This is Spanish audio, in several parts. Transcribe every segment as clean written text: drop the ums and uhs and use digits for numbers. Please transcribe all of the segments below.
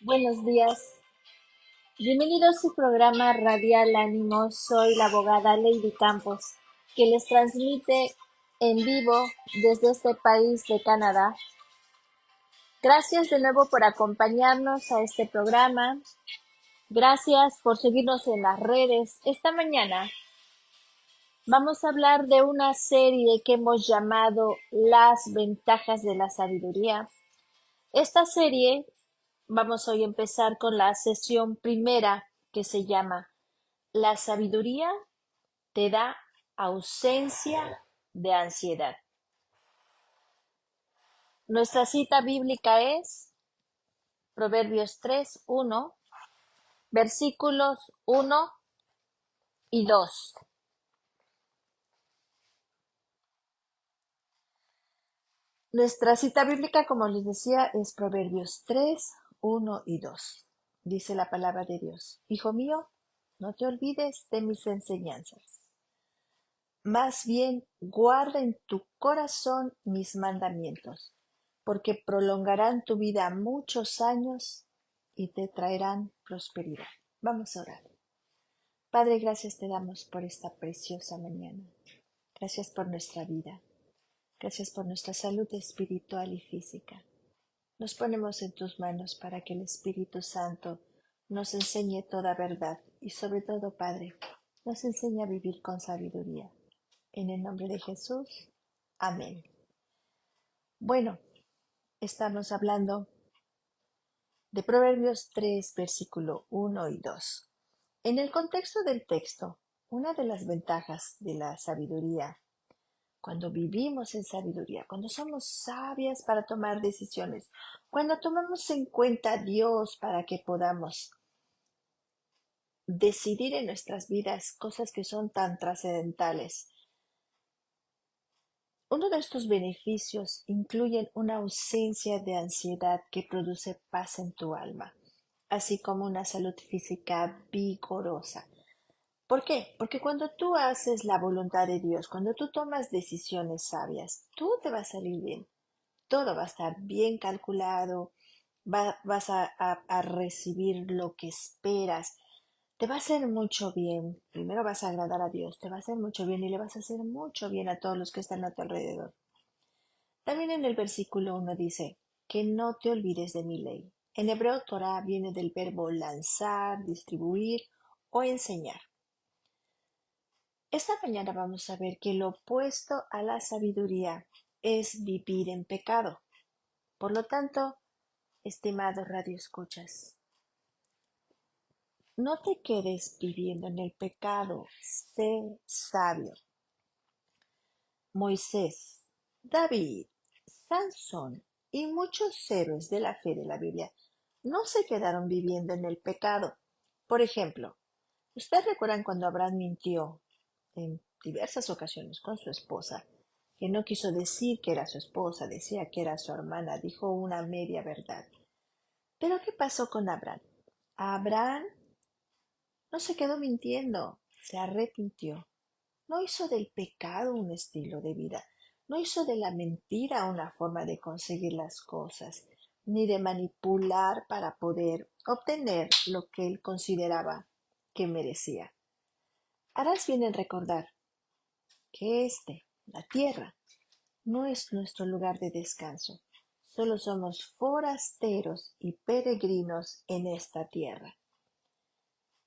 Buenos días. Bienvenidos a su programa radial Ánimo. Soy la abogada Lady Campos, que les transmite en vivo desde este país de Canadá. Gracias de nuevo por acompañarnos a este programa. Gracias por seguirnos en las redes. Esta mañana vamos a hablar de una serie que hemos llamado Las ventajas de la sabiduría. Esta serie vamos hoy a empezar con la sesión primera que se llama La sabiduría te da ausencia de ansiedad. Nuestra cita bíblica es Proverbios 3:1, versículos 1 y 2. Nuestra cita bíblica, como les decía, es Proverbios 3:1 y 2. Dice la palabra de Dios: Hijo mío, no te olvides de mis enseñanzas. Más bien, guarda en tu corazón mis mandamientos, porque prolongarán tu vida muchos años y te traerán prosperidad. Vamos a orar. Padre, gracias te damos por esta preciosa mañana. Gracias por nuestra vida. Gracias por nuestra salud espiritual y física. Nos ponemos en tus manos para que el Espíritu Santo nos enseñe toda verdad y sobre todo, Padre, nos enseñe a vivir con sabiduría. En el nombre de Jesús. Amén. Bueno, estamos hablando de Proverbios 3, versículo 1 y 2. En el contexto del texto, una de las ventajas de la sabiduría, cuando vivimos en sabiduría, cuando somos sabias para tomar decisiones, cuando tomamos en cuenta a Dios para que podamos decidir en nuestras vidas cosas que son tan trascendentales. Uno de estos beneficios incluye una ausencia de ansiedad que produce paz en tu alma, así como una salud física vigorosa. ¿Por qué? Porque cuando tú haces la voluntad de Dios, cuando tú tomas decisiones sabias, tú te va a salir bien. Todo va a estar bien calculado, vas a recibir lo que esperas. Te va a hacer mucho bien. Primero vas a agradar a Dios, te va a hacer mucho bien y le vas a hacer mucho bien a todos los que están a tu alrededor. También en el versículo 1 dice, que no te olvides de mi ley. En hebreo, Torah viene del verbo lanzar, distribuir o enseñar. Esta mañana vamos a ver que lo opuesto a la sabiduría es vivir en pecado. Por lo tanto, estimados radioescuchas, no te quedes viviendo en el pecado, sé sabio. Moisés, David, Sansón y muchos héroes de la fe de la Biblia no se quedaron viviendo en el pecado. Por ejemplo, ¿ustedes recuerdan cuando Abraham mintió en diversas ocasiones con su esposa, que no quiso decir que era su esposa, decía que era su hermana, dijo una media verdad? Pero ¿qué pasó con Abraham? Abraham no se quedó mintiendo, se arrepintió. No hizo del pecado un estilo de vida, no hizo de la mentira una forma de conseguir las cosas, ni de manipular para poder obtener lo que él consideraba que merecía. Harás bien en recordar que la tierra, no es nuestro lugar de descanso. Solo somos forasteros y peregrinos en esta tierra.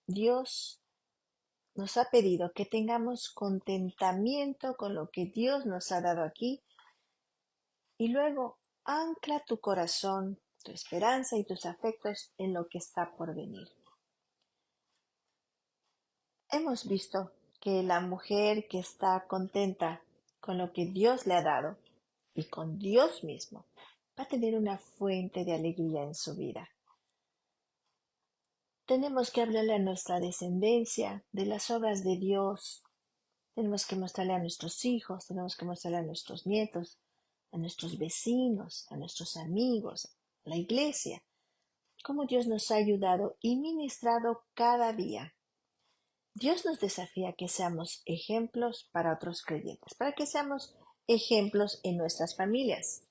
Dios nos ha pedido que tengamos contentamiento con lo que Dios nos ha dado aquí y luego ancla tu corazón, tu esperanza y tus afectos en lo que está por venir. Hemos visto que la mujer que está contenta con lo que Dios le ha dado y con Dios mismo va a tener una fuente de alegría en su vida. Tenemos que hablarle a nuestra descendencia de las obras de Dios. Tenemos que mostrarle a nuestros hijos, tenemos que mostrarle a nuestros nietos, a nuestros vecinos, a nuestros amigos, a la iglesia, cómo Dios nos ha ayudado y ministrado cada día. Dios nos desafía a que seamos ejemplos para otros creyentes, para que seamos ejemplos en nuestras familias.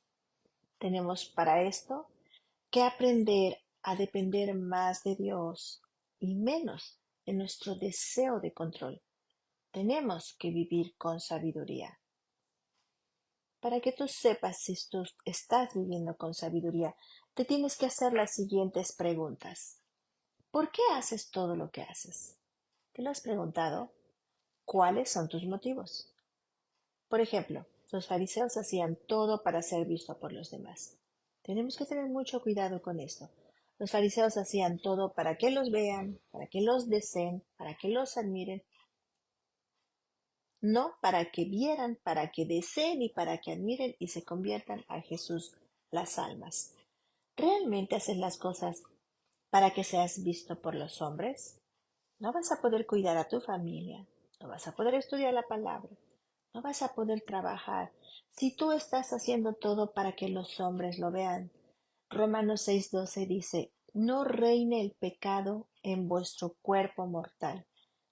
Tenemos para esto que aprender a depender más de Dios y menos de nuestro deseo de control. Tenemos que vivir con sabiduría. Para que tú sepas si tú estás viviendo con sabiduría, te tienes que hacer las siguientes preguntas. ¿Por qué haces todo lo que haces? ¿Te lo has preguntado? ¿Cuáles son tus motivos? Por ejemplo, los fariseos hacían todo para ser visto por los demás. Tenemos que tener mucho cuidado con esto. Los fariseos hacían todo para que los vean, para que los deseen, para que los admiren, no para que vieran, para que deseen y para que admiren y se conviertan a Jesús las almas. ¿Realmente haces las cosas para que seas visto por los hombres? No vas a poder cuidar a tu familia, no vas a poder estudiar la palabra, no vas a poder trabajar si tú estás haciendo todo para que los hombres lo vean. Romanos 6:12 dice, no reine el pecado en vuestro cuerpo mortal,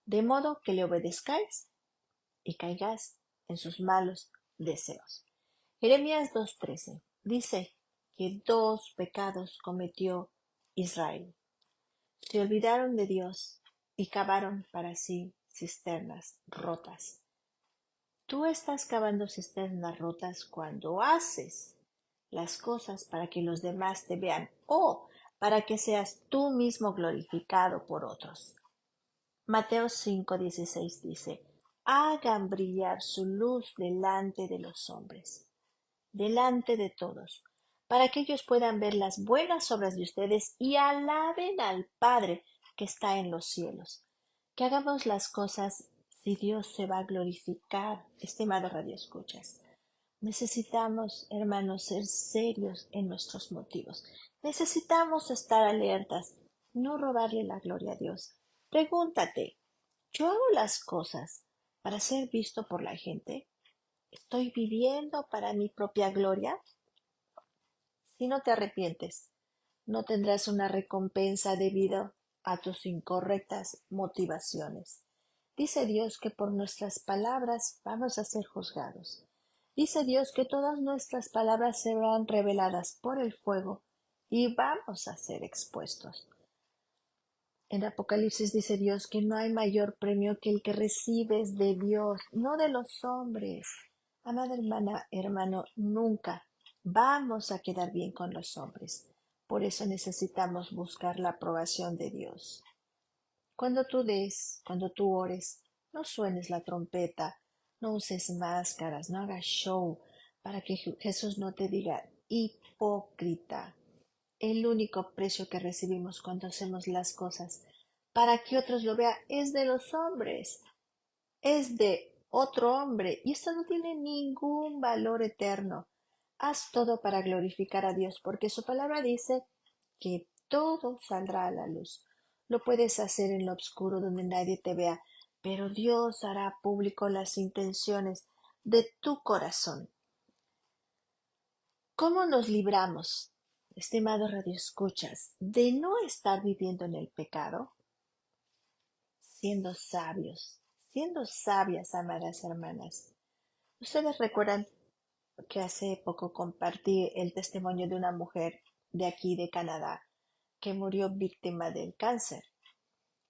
de modo que le obedezcáis y caigas en sus malos deseos. Jeremías 2:13 dice que dos pecados cometió Israel. Se olvidaron de Dios y cavaron para sí cisternas rotas. Tú estás cavando cisternas rotas cuando haces las cosas para que los demás te vean o para que seas tú mismo glorificado por otros. Mateo 5:16 dice, hagan brillar su luz delante de los hombres, delante de todos, para que ellos puedan ver las buenas obras de ustedes y alaben al Padre que está en los cielos. Que hagamos las cosas si Dios se va a glorificar, estimado Radio Escuchas. Necesitamos, hermanos, ser serios en nuestros motivos. Necesitamos estar alertas, no robarle la gloria a Dios. Pregúntate, ¿yo hago las cosas para ser visto por la gente? ¿Estoy viviendo para mi propia gloria? Si no te arrepientes, no tendrás una recompensa debido a tus incorrectas motivaciones. Dice Dios que por nuestras palabras vamos a ser juzgados. Dice Dios que todas nuestras palabras serán reveladas por el fuego y vamos a ser expuestos. En Apocalipsis dice Dios que no hay mayor premio que el que recibes de Dios, no de los hombres. Amada hermana, hermano, nunca vamos a quedar bien con los hombres. Por eso necesitamos buscar la aprobación de Dios. Cuando tú des, cuando tú ores, no suenes la trompeta, no uses máscaras, no hagas show para que Jesús no te diga hipócrita. El único precio que recibimos cuando hacemos las cosas para que otros lo vean es de los hombres, es de otro hombre y esto no tiene ningún valor eterno. Haz todo para glorificar a Dios porque su palabra dice que todo saldrá a la luz. Lo puedes hacer en lo oscuro donde nadie te vea, pero Dios hará público las intenciones de tu corazón. ¿Cómo nos libramos, estimados radioescuchas, de no estar viviendo en el pecado? Siendo sabios, siendo sabias, amadas hermanas. Ustedes recuerdan que hace poco compartí el testimonio de una mujer de aquí de Canadá que murió víctima del cáncer.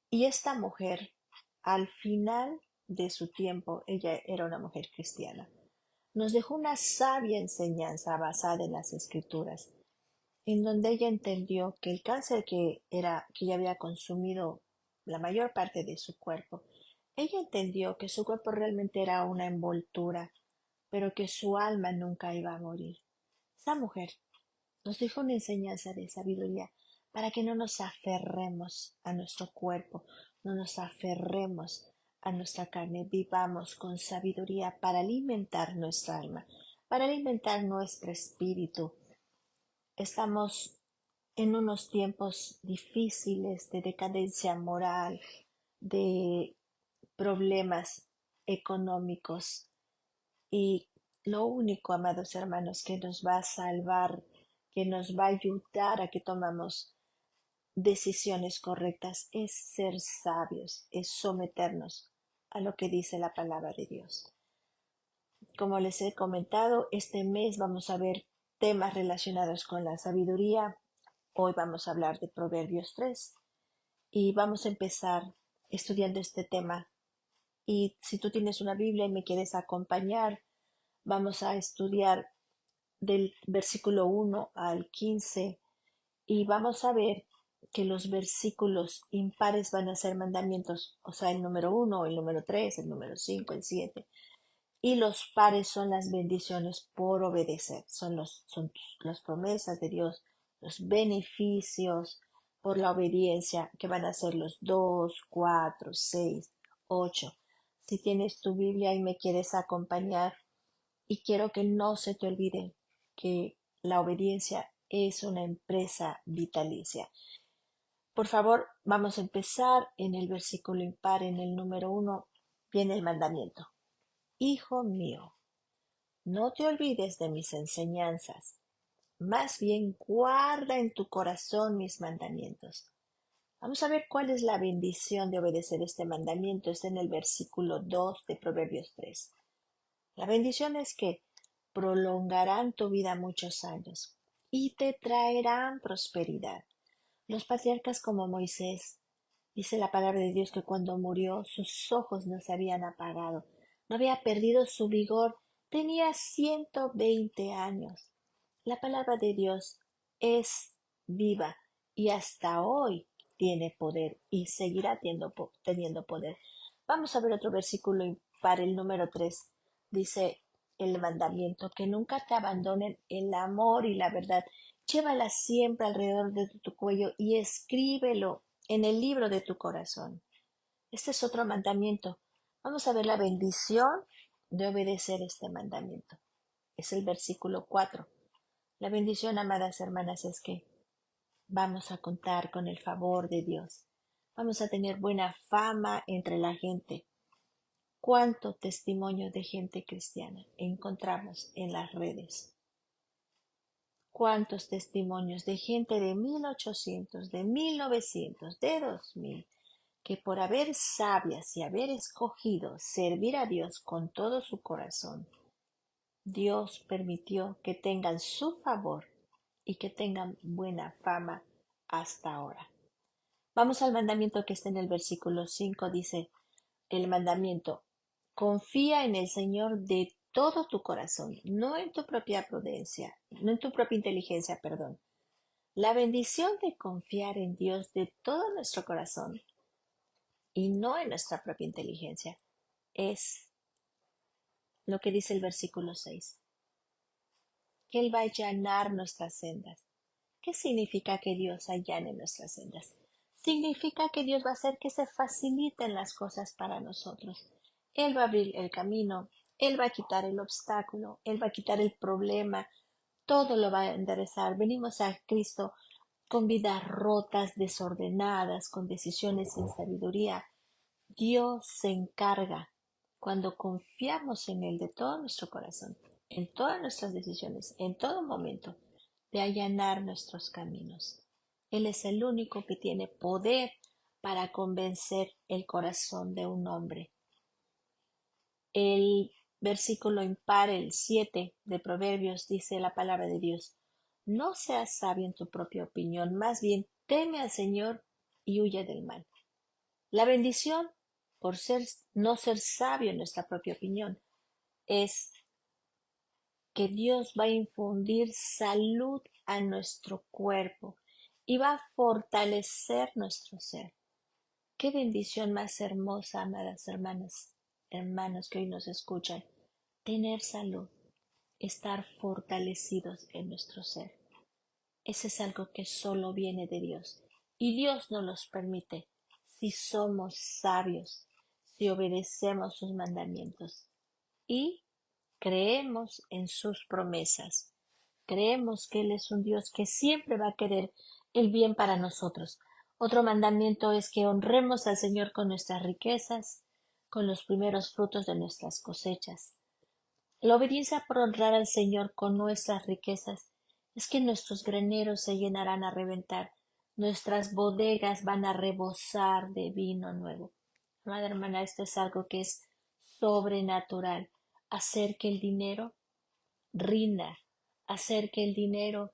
Y esta mujer, al final de su tiempo, ella era una mujer cristiana, nos dejó una sabia enseñanza basada en las escrituras, en donde ella entendió que el cáncer que ya había consumido la mayor parte de su cuerpo, ella entendió que su cuerpo realmente era una envoltura, pero que su alma nunca iba a morir. Esa mujer nos dejó una enseñanza de sabiduría para que no nos aferremos a nuestro cuerpo, no nos aferremos a nuestra carne, vivamos con sabiduría para alimentar nuestra alma, para alimentar nuestro espíritu. Estamos en unos tiempos difíciles de decadencia moral, de problemas económicos y lo único, amados hermanos, que nos va a salvar, que nos va a ayudar a que tomamos decisiones correctas es ser sabios, es someternos a lo que dice la palabra de Dios. Como les he comentado, este mes vamos a ver temas relacionados con la sabiduría Hoy vamos a hablar de Proverbios 3 y vamos a empezar estudiando este tema. Y si tú tienes una Biblia y me quieres acompañar, vamos a estudiar del versículo 1 al 15 y vamos a ver que los versículos impares van a ser mandamientos, o sea, el número 1, el número 3, el número 5, el 7. Y los pares son las bendiciones por obedecer, son las promesas de Dios, los beneficios por la obediencia, que van a ser los 2, 4, 6, 8. Si tienes tu Biblia y me quieres acompañar, y quiero que no se te olvide que la obediencia es una empresa vitalicia. Por favor, vamos a empezar en el versículo impar, en el número 1, viene el mandamiento. Hijo mío, no te olvides de mis enseñanzas, más bien guarda en tu corazón mis mandamientos. Vamos a ver cuál es la bendición de obedecer este mandamiento. Está en el versículo 2 de Proverbios 3. La bendición es que prolongarán tu vida muchos años y te traerán prosperidad. Los patriarcas como Moisés, dice la palabra de Dios que cuando murió sus ojos no se habían apagado, no había perdido su vigor, tenía 120 años. La palabra de Dios es viva y hasta hoy tiene poder y seguirá teniendo poder. Vamos a ver otro versículo para el número 3. Dice el mandamiento, que nunca te abandonen el amor y la verdad. Llévala siempre alrededor de tu cuello y escríbelo en el libro de tu corazón. Este es otro mandamiento. Vamos a ver la bendición de obedecer este mandamiento. Es el versículo 4. La bendición, amadas hermanas, es que vamos a contar con el favor de Dios. Vamos a tener buena fama entre la gente. ¿Cuánto testimonio de gente cristiana encontramos en las redes? ¿Cuántos testimonios de gente de 1800, de 1900, de 2000, que por haber sabias y haber escogido servir a Dios con todo su corazón, Dios permitió que tengan su favor y que tengan buena fama hasta ahora? Vamos al mandamiento que está en el versículo 5. Dice el mandamiento: confía en el Señor de todo tu corazón, no en tu propia prudencia, no en tu propia inteligencia, perdón. La bendición de confiar en Dios de todo nuestro corazón y no en nuestra propia inteligencia es lo que dice el versículo 6, que Él va a allanar nuestras sendas. ¿Qué significa que Dios allane nuestras sendas? Significa que Dios va a hacer que se faciliten las cosas para nosotros. Él va a abrir el camino, Él va a quitar el obstáculo, Él va a quitar el problema, todo lo va a enderezar. Venimos a Cristo con vidas rotas, desordenadas, con decisiones sin sabiduría. Dios se encarga, cuando confiamos en Él de todo nuestro corazón, en todas nuestras decisiones, en todo momento, de allanar nuestros caminos. Él es el único que tiene poder para convencer el corazón de un hombre. El versículo impar, el 7 de Proverbios, dice la palabra de Dios: no seas sabio en tu propia opinión, más bien teme al Señor y huye del mal. La bendición por no ser sabio en nuestra propia opinión es que Dios va a infundir salud a nuestro cuerpo y va a fortalecer nuestro ser. Qué bendición más hermosa, amadas hermanas, hermanos que hoy nos escuchan, tener salud, estar fortalecidos en nuestro ser. Ese es algo que solo viene de Dios y Dios nos los permite si somos sabios, si obedecemos sus mandamientos y creemos en sus promesas. Creemos que Él es un Dios que siempre va a querer el bien para nosotros. Otro mandamiento es que honremos al Señor con nuestras riquezas, con los primeros frutos de nuestras cosechas. La obediencia por honrar al Señor con nuestras riquezas es que nuestros graneros se llenarán a reventar, nuestras bodegas van a rebosar de vino nuevo. Amada hermana, esto es algo que es sobrenatural. Hacer que el dinero rinda, hacer que el dinero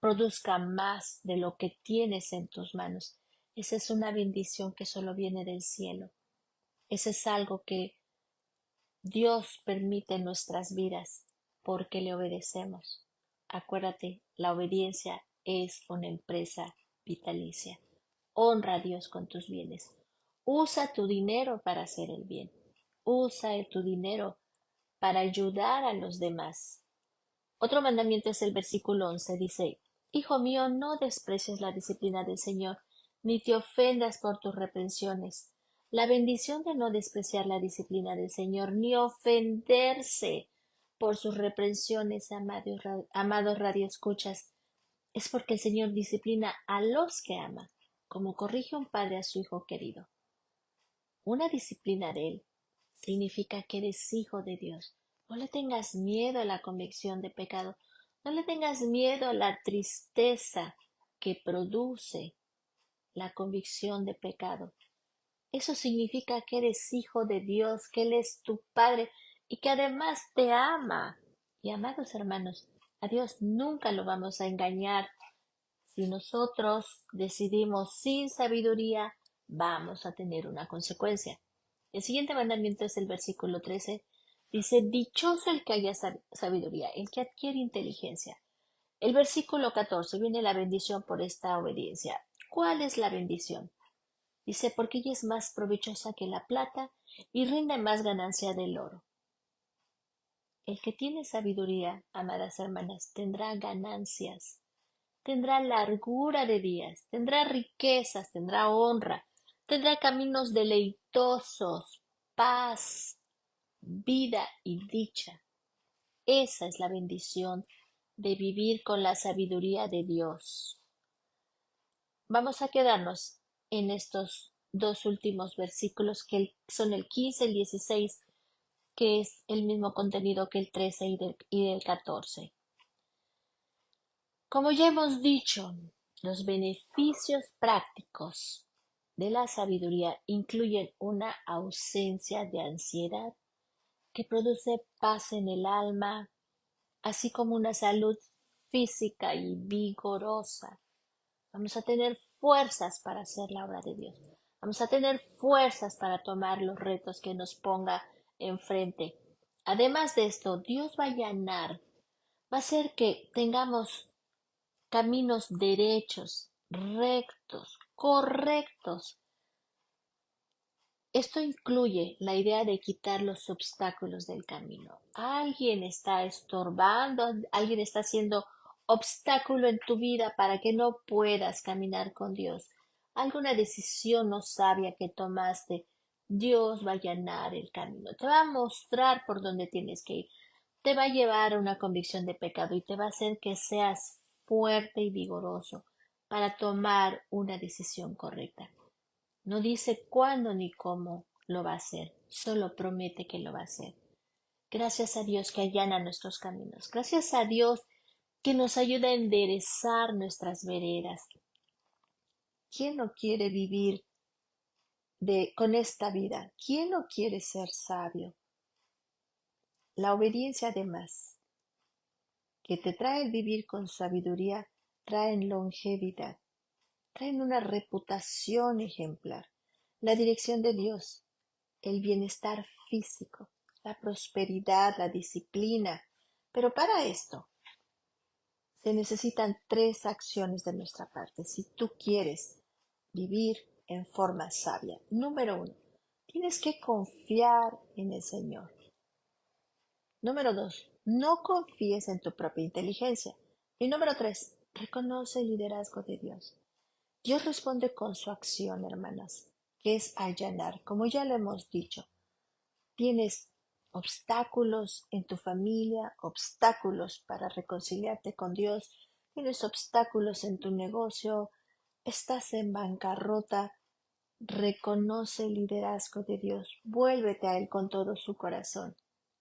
produzca más de lo que tienes en tus manos. Esa es una bendición que solo viene del cielo. Ese es algo que Dios permite en nuestras vidas porque le obedecemos. Acuérdate, la obediencia es una empresa vitalicia. Honra a Dios con tus bienes. Usa tu dinero para hacer el bien. Usa tu dinero para ayudar a los demás. Otro mandamiento es el versículo 11. Dice, Hijo mío, no desprecies la disciplina del Señor, ni te ofendas por tus reprensiones. La bendición de no despreciar la disciplina del Señor, ni ofenderse por sus reprensiones, amados radioescuchas, es porque el Señor disciplina a los que ama, como corrige un padre a su hijo querido. Una disciplina de Él significa que eres hijo de Dios. No le tengas miedo a la convicción de pecado. No le tengas miedo a la tristeza que produce la convicción de pecado. Eso significa que eres hijo de Dios, que Él es tu Padre y que además te ama. Y amados hermanos, a Dios nunca lo vamos a engañar. Si nosotros decidimos sin sabiduría, vamos a tener una consecuencia. El siguiente mandamiento es el versículo 13. Dice, dichoso el que haya sabiduría, el que adquiere inteligencia. El versículo 14 viene la bendición por esta obediencia. ¿Cuál es la bendición? Dice, porque ella es más provechosa que la plata y rinde más ganancia del oro. El que tiene sabiduría, amadas hermanas, tendrá ganancias, tendrá largura de días, tendrá riquezas, tendrá honra, tendrá caminos deleitosos, paz, vida y dicha. Esa es la bendición de vivir con la sabiduría de Dios. Vamos a quedarnos en estos dos últimos versículos que son el 15 y el 16, que es el mismo contenido que el 13 y del 14. Como ya hemos dicho, los beneficios prácticos de la sabiduría incluyen una ausencia de ansiedad que produce paz en el alma, así como una salud física y vigorosa. Vamos a tener fuerzas para hacer la obra de Dios. Vamos a tener fuerzas para tomar los retos que nos ponga enfrente. Además de esto, Dios va a allanar, va a hacer que tengamos caminos derechos, rectos, correctos. Esto incluye la idea de quitar los obstáculos del camino. Alguien está estorbando, alguien está haciendo obstáculo en tu vida para que no puedas caminar con Dios. Alguna decisión no sabia que tomaste, Dios va a allanar el camino. Te va a mostrar por dónde tienes que ir. Te va a llevar a una convicción de pecado y te va a hacer que seas fuerte y vigoroso para tomar una decisión correcta. No dice cuándo ni cómo lo va a hacer, solo promete que lo va a hacer. Gracias a Dios que allana nuestros caminos. Gracias a Dios que nos ayuda a enderezar nuestras veredas. ¿Quién no quiere vivir con esta vida? ¿Quién no quiere ser sabio? La obediencia, además, que te trae el vivir con sabiduría, traen longevidad, traen una reputación ejemplar, la dirección de Dios, el bienestar físico, la prosperidad, la disciplina. Pero para esto se necesitan tres acciones de nuestra parte si tú quieres vivir en forma sabia. Número uno, tienes que confiar en el Señor. Número dos, no confíes en tu propia inteligencia. Y número tres, reconoce el liderazgo de Dios. Dios responde con su acción, hermanas, que es allanar, como ya lo hemos dicho. Tienes obstáculos en tu familia, obstáculos para reconciliarte con Dios, tienes obstáculos en tu negocio, estás en bancarrota, reconoce el liderazgo de Dios, vuélvete a Él con todo su corazón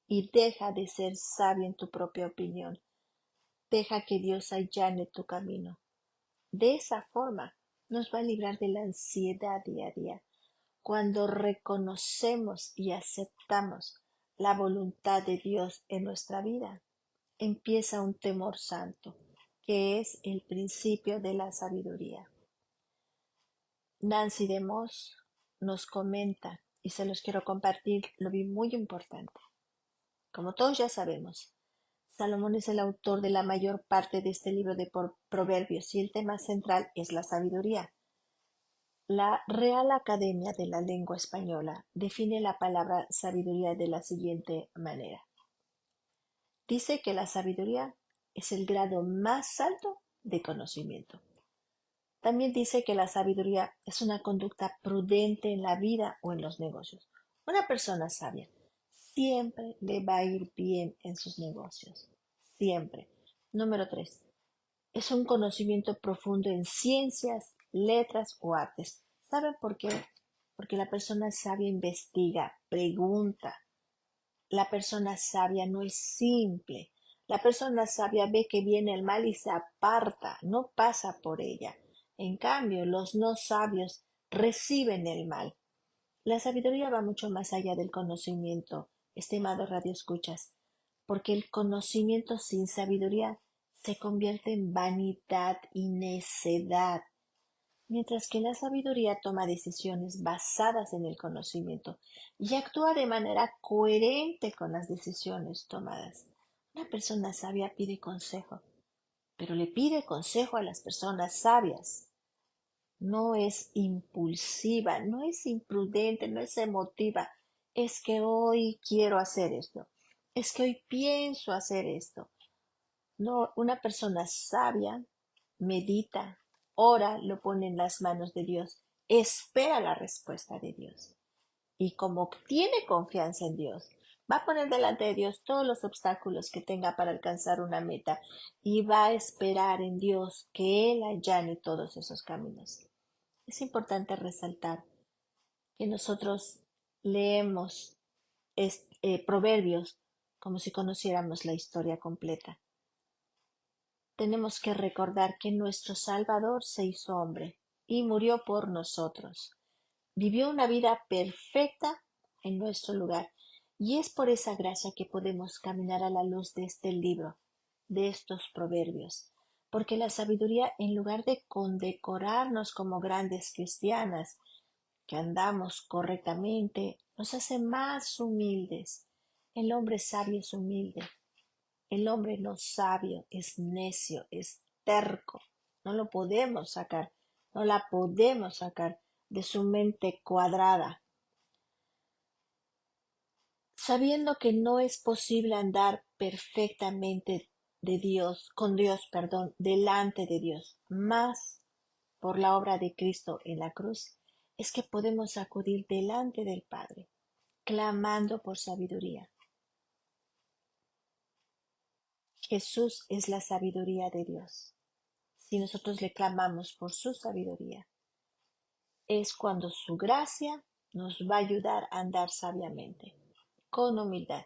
y deja de ser sabio en tu propia opinión. Deja que Dios allane tu camino. De esa forma nos va a librar de la ansiedad día a día. Cuando reconocemos y aceptamos la voluntad de Dios en nuestra vida, empieza un temor santo. que es el principio de la sabiduría. Nancy DeMoss nos comenta, y se los quiero compartir, lo vi muy importante. Como todos ya sabemos, Salomón es el autor de la mayor parte de este libro de Proverbios y el tema central es la sabiduría. La Real Academia de la Lengua Española define la palabra sabiduría de la siguiente manera. Dice que la sabiduría es el grado más alto de conocimiento. También dice que la sabiduría es una conducta prudente en la vida o en los negocios. Una persona sabia siempre le va a ir bien en sus negocios. Siempre. Número 3. Es un conocimiento profundo en ciencias, letras o artes. ¿Saben por qué? Porque la persona sabia investiga, pregunta. La persona sabia no es simple. La persona sabia ve que viene el mal y se aparta, no pasa por ella. En cambio, los no sabios reciben el mal. La sabiduría va mucho más allá del conocimiento, estimado Radio Escuchas, porque el conocimiento sin sabiduría se convierte en vanidad y necedad, mientras que la sabiduría toma decisiones basadas en el conocimiento y actúa de manera coherente con las decisiones tomadas. Una persona sabia pide consejo, pero le pide consejo a las personas sabias. No es impulsiva, no es imprudente, no es emotiva. Es que hoy quiero hacer esto. Es que hoy pienso hacer esto. No, una persona sabia medita, ora, lo pone en las manos de Dios, espera la respuesta de Dios. Y como tiene confianza en Dios, va a poner delante de Dios todos los obstáculos que tenga para alcanzar una meta y va a esperar en Dios que Él allane todos esos caminos. Es importante resaltar que nosotros leemos proverbios como si conociéramos la historia completa. Tenemos que recordar que nuestro Salvador se hizo hombre y murió por nosotros. Vivió una vida perfecta en nuestro lugar y es por esa gracia que podemos caminar a la luz de este libro, de estos proverbios, porque la sabiduría, en lugar de condecorarnos como grandes cristianas, que andamos correctamente, nos hace más humildes. El hombre sabio es humilde. El hombre no sabio es necio, es terco. No lo podemos sacar, no la podemos sacar de su mente cuadrada. Sabiendo que no es posible andar perfectamente con Dios, delante de Dios, más por la obra de Cristo en la cruz, es que podemos acudir delante del Padre, clamando por sabiduría. Jesús es la sabiduría de Dios. Si nosotros le clamamos por su sabiduría, es cuando su gracia nos va a ayudar a andar sabiamente, con humildad.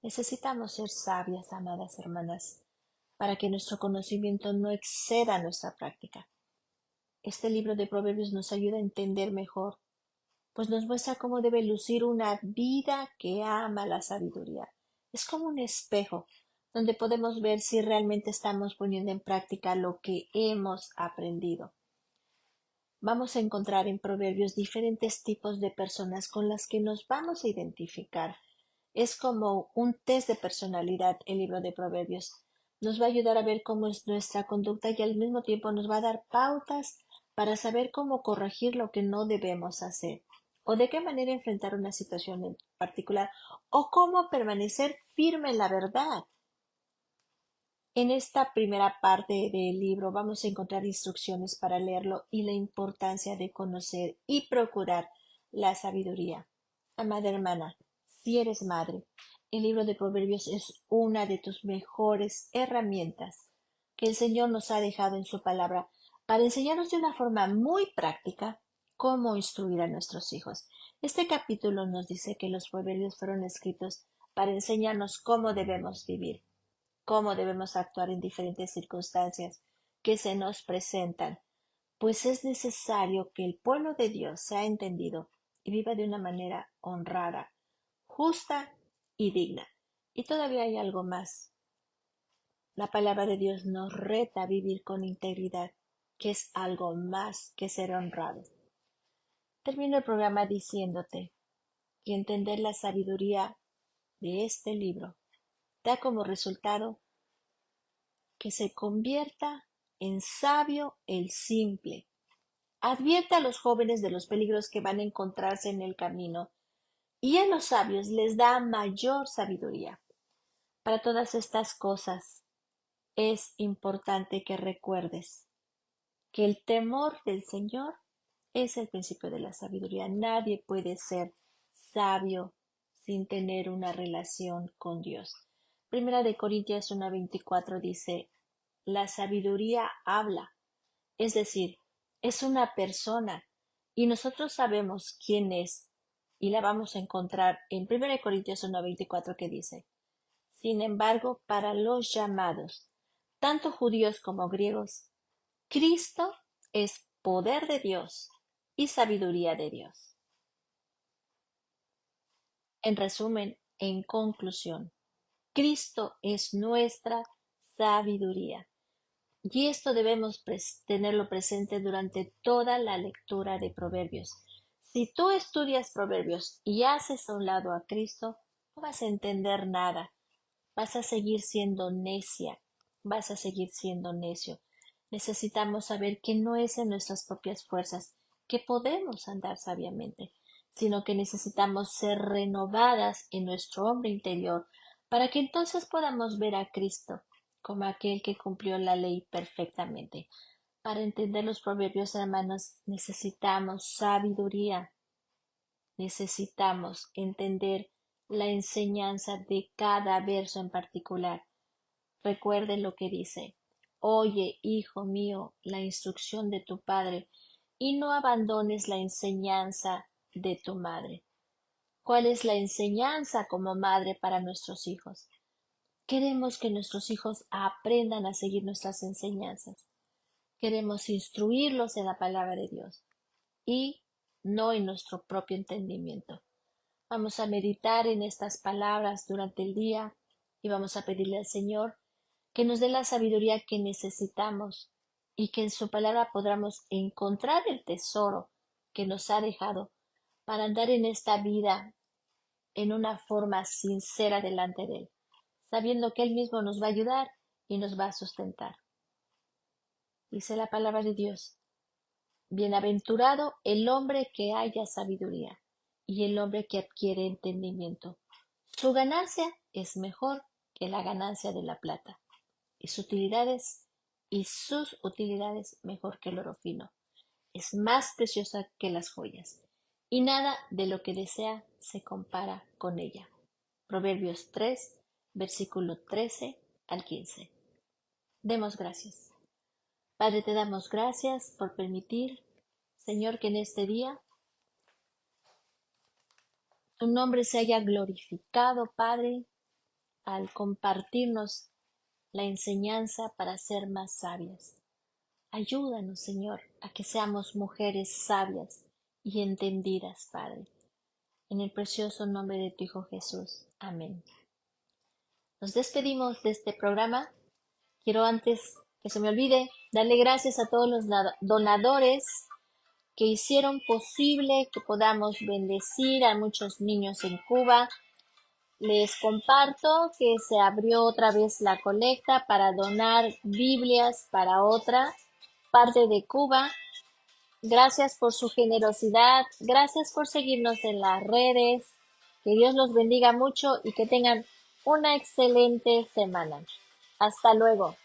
Necesitamos ser sabias, amadas hermanas, para que nuestro conocimiento no exceda nuestra práctica. Este libro de Proverbios nos ayuda a entender mejor, pues nos muestra cómo debe lucir una vida que ama la sabiduría. Es como un espejo donde podemos ver si realmente estamos poniendo en práctica lo que hemos aprendido. Vamos a encontrar en Proverbios diferentes tipos de personas con las que nos vamos a identificar. Es como un test de personalidad el libro de Proverbios. Nos va a ayudar a ver cómo es nuestra conducta y al mismo tiempo nos va a dar pautas para saber cómo corregir lo que no debemos hacer o de qué manera enfrentar una situación en particular o cómo permanecer firme en la verdad. En esta primera parte del libro vamos a encontrar instrucciones para leerlo y la importancia de conocer y procurar la sabiduría. Amada hermana, si eres madre, el libro de Proverbios es una de tus mejores herramientas que el Señor nos ha dejado en su palabra para enseñarnos de una forma muy práctica cómo instruir a nuestros hijos. Este capítulo nos dice que los proverbios fueron escritos para enseñarnos cómo debemos vivir, cómo debemos actuar en diferentes circunstancias que se nos presentan, pues es necesario que el pueblo de Dios sea entendido y viva de una manera honrada, justa y digna. Y todavía hay algo más. La palabra de Dios nos reta a vivir con integridad, que es algo más que ser honrado. Termino el programa diciéndote que entender la sabiduría de este libro da como resultado que se convierta en sabio el simple. Advierte a los jóvenes de los peligros que van a encontrarse en el camino y a los sabios les da mayor sabiduría. Para todas estas cosas es importante que recuerdes que el temor del Señor es el principio de la sabiduría. Nadie puede ser sabio sin tener una relación con Dios. Primera de Corintios 1:24 dice, la sabiduría habla, es decir, es una persona y nosotros sabemos quién es y la vamos a encontrar en 1 Corintios 1:24 que dice, sin embargo, para los llamados, tanto judíos como griegos, Cristo es poder de Dios y sabiduría de Dios. En resumen, en conclusión, Cristo es nuestra sabiduría. Y esto debemos tenerlo presente durante toda la lectura de Proverbios. Si tú estudias Proverbios y haces a un lado a Cristo, no vas a entender nada. Vas a seguir siendo necia, vas a seguir siendo necio. Necesitamos saber que no es en nuestras propias fuerzas que podemos andar sabiamente, sino que necesitamos ser renovadas en nuestro hombre interior para que entonces podamos ver a Cristo como aquel que cumplió la ley perfectamente. Para entender los proverbios, hermanos, necesitamos sabiduría, necesitamos entender la enseñanza de cada verso en particular. Recuerden lo que dice. Oye, hijo mío, la instrucción de tu padre, y no abandones la enseñanza de tu madre. ¿Cuál es la enseñanza como madre para nuestros hijos? Queremos que nuestros hijos aprendan a seguir nuestras enseñanzas. Queremos instruirlos en la palabra de Dios y no en nuestro propio entendimiento. Vamos a meditar en estas palabras durante el día y vamos a pedirle al Señor que nos dé la sabiduría que necesitamos y que en su palabra podamos encontrar el tesoro que nos ha dejado para andar en esta vida en una forma sincera delante de Él, sabiendo que Él mismo nos va a ayudar y nos va a sustentar. Dice la palabra de Dios, bienaventurado el hombre que haya sabiduría y el hombre que adquiere entendimiento. Su ganancia es mejor que la ganancia de la plata y sus utilidades mejor que el oro fino. Es más preciosa que las joyas, y nada de lo que desea se compara con ella. Proverbios 3, versículo 13 al 15. Demos gracias. Padre, te damos gracias por permitir, Señor, que en este día tu nombre se haya glorificado, Padre, al compartirnos la enseñanza para ser más sabias. Ayúdanos, Señor, a que seamos mujeres sabias y entendidas, Padre. En el precioso nombre de tu Hijo Jesús. Amén. Nos despedimos de este programa. Quiero antes que se me olvide darle gracias a todos los donadores que hicieron posible que podamos bendecir a muchos niños en Cuba. Les comparto que se abrió otra vez la colecta para donar Biblias para otra parte de Cuba. Gracias por su generosidad, gracias por seguirnos en las redes. Que Dios los bendiga mucho y que tengan una excelente semana. Hasta luego.